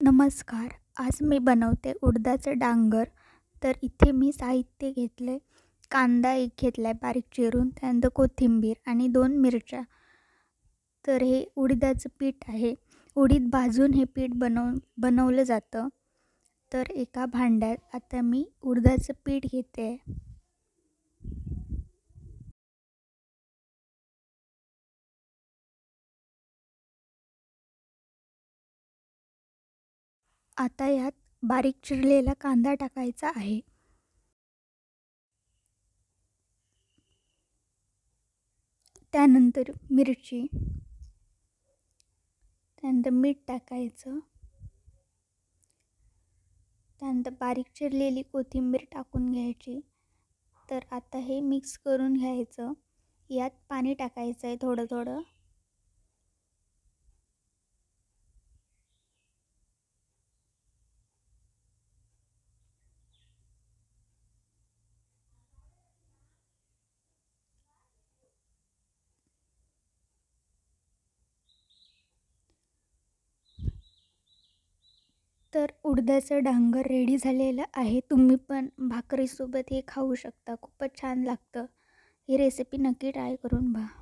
नमस्कार. आज मी बनवते उडदाचं डांगर. तर इथे मी साहित्य घेतले. कांदा एक घेतलाय बारीक चिरून, त्यानंतर कोथिंबीर आणि 2 मिरच्या. तर हे उडदाचं पीठ आहे. उडीद भाजून हे पीठ बनवलं जातं. तर एका भांड्यात आता मी उडदाचं पीठ घेते. आता यात बारीक चिरलेला कांदा टाकायचा आहे. त्यानंतर मिरची, त्यानंतर मीठ टाकायचं. त्यानंतर बारीक चिरलेली कोथिंबीर टाकून घ्यायची. तर आता हे मिक्स करून घ्यायचं. यात पाणी टाकायचं आहे थोडं थोडं. तर उडदाचं डांगर रेडी झालेलं आहे. तुम्ही पण भाकरीसोबत हे खाऊ शकता. खूपच छान लागतं. ही रेसिपी नक्की ट्राय करून पहा.